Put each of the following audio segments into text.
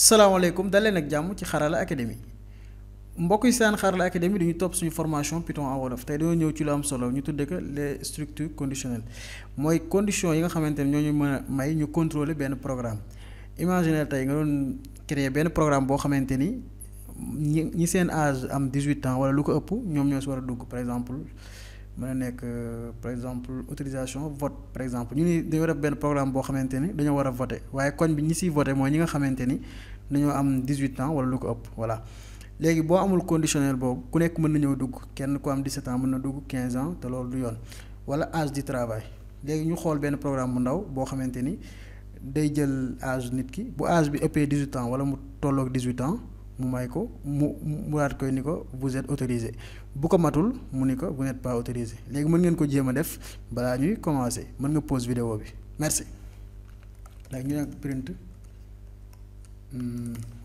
salaamaaleykum daleen ak jàmm ci Xarala Academy mbokk yi seen Xarala Academy dañuy topp suñu formation Python en wolof tey dañoo ñëw ci lu am solo ñu tuddee ko les structures conditionnelles mooy conditions yi nga xamante ne ñoo ñu mën a may ñu contrôler benn programme. Imaginer tey nga doon créer benn programme boo xamante ni ñi seen âge am 18 ans wala lu ko ëpp ñoom ñoo si war a dugg par exemple mën na nekk par exemple autorisation vote par exemple ñu ni dañoo def benn programme boo xamante ni dañoo war a voter waaye koñ bi ñi siy voter mooy ñi nga xamante ni dañoo am 18 ans wala lu ko ëpp voilà. léegi boo amul conditionnel boobu ku nekk mën na ñëw dugg kenn ku am 17 ans mën na dugg 15 ans te loolu du yoon wala âge du travail léegi ñu xool benn programme bu ndaw boo xamante ni day jël âge nit ki bu âge bi ëppee 18 ans wala mu tolloog 18 ans mu may ko mu daat koy ni ko vous êtes autorisé bu ko matul mu ni ko vous n'êtes pas autorisé léegi mën ngeen ko jéem a def balaa ñuy commencer mën nga pause vidéo bi merci. léegi ñu nekk print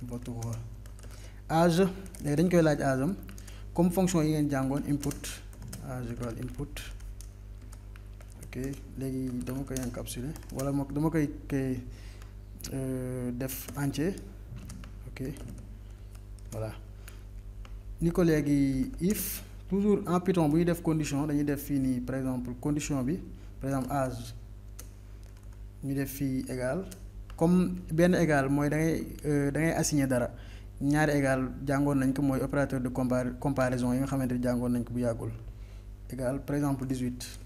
votre âge léegi dañ koy laaj âge am comme fonction yi ngeen jàngoon input âge égal input ok léegi dama koy encapsuler wala dama koy def entier ok voilà ni ko léegi if toujours en Python bu ñu def condition dañuy def fii nii par exemple condition bi par exemple âge ñu def fii égal comme benn égal mooy da ngay assigner dara. ñaari égal jàngoon nañ ko mooy opérateur de comparaison yi nga xamante ni jàngoon nañ ko bu yàggul égal par exemple 18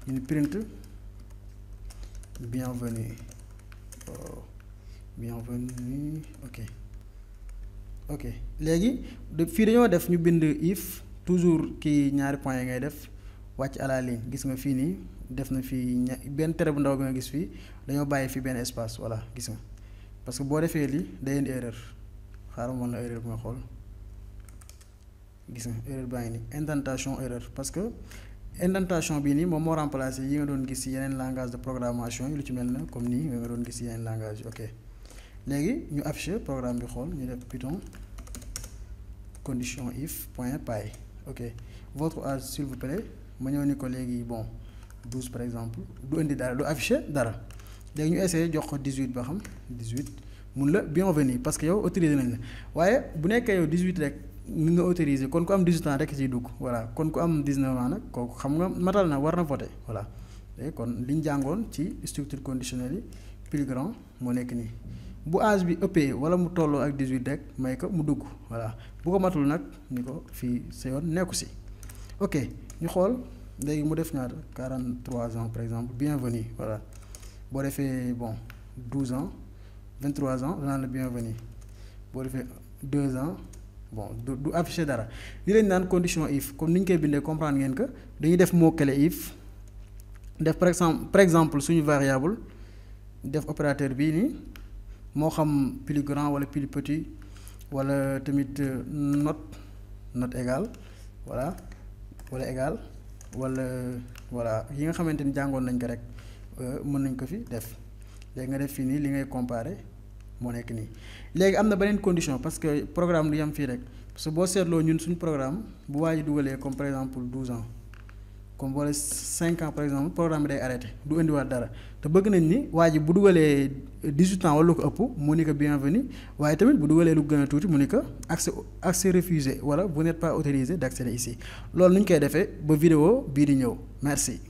ñu ni print bienvenue bienvenue ok léegi fii dañoo def ñu bind if toujours kii ñaari points yi ngay def wàcc à la ligne gis nga fii nii def na fii benn tere bu ndaw bi nga gis fii dañoo bàyyi fii benn espace voilà gis nga parce que boo defee lii day indi erreur xaaral ma la erreur bi nga xool gis nga erreur baa ngi nii indentation erreur parce que indentation bii nii moom moo remplacé yi nga doon gis ci yeneen langage de programmation yi lu ci mel na comme nii nga doon gis ci yeneen langage yi ok léegi ñu affiché programme bi xool ñu def Python condition if point py ok votre âge s'il vous plaît ma ñëw ni ko léegi bon 12 par exemple du indi dara du affiché dara léegi ñu essayé jox ko 18 ba xam 18 mun la bienvenue parce que yow autorisé nañ la waaye bu nekkee yow 18 rek ni nga autorisé kon ku am 18 ans rek ciy dugg voilà kon ku am 19 ans nag kooku xam nga matal na war na voter voilà léegi kon liñ jàngoon ci structure conditionnelle yi plus grand moo nekk nii bu âge bi ëppee wala mu tolloo ak 18 rek may ko mu dugg voilà bu ko matul nag ni ko fii sa yoon nekku si ok ñu xool léegi mu def ñaata 43 ans par exemple bienvenue voilà boo defee bon 12 ans 23 ans danaa la bienvenue boo defee 2 ans bon du affiché dara li lañ naan condition if comme ni ñu koy bindee comprendre ngeen que dañuy def mot clé if def par exemple suñu variable def opérateur bii nii moo xam plus grand wala plus petit wala tamit not égal voilà wala égal wala voilà yi nga xamante ni jàngoon nañ ko rek mën nañ ko fi def léegi nga def fii nii li ngay comparer moo nekk nii léegi am na beneen condition parce que programme du yam fii rek parce que boo seetloo ñun suñu programme bu waa ji dugalee comme par exemple 12 ans comme wala 5 ans par exemple programme bi day arrêté du indiwaat dara te bëgg nañ ni waa ji bu dugalee 18 ans wala lu ko ëpp mu ni ko bienvenue waaye tamit bu dugalee lu gën a tuuti mu ni ko accès refusé wala vous n'êtes pas autorisé d'accéder ici loolu nu ñu koy defee ba vidéo bii di ñëw merci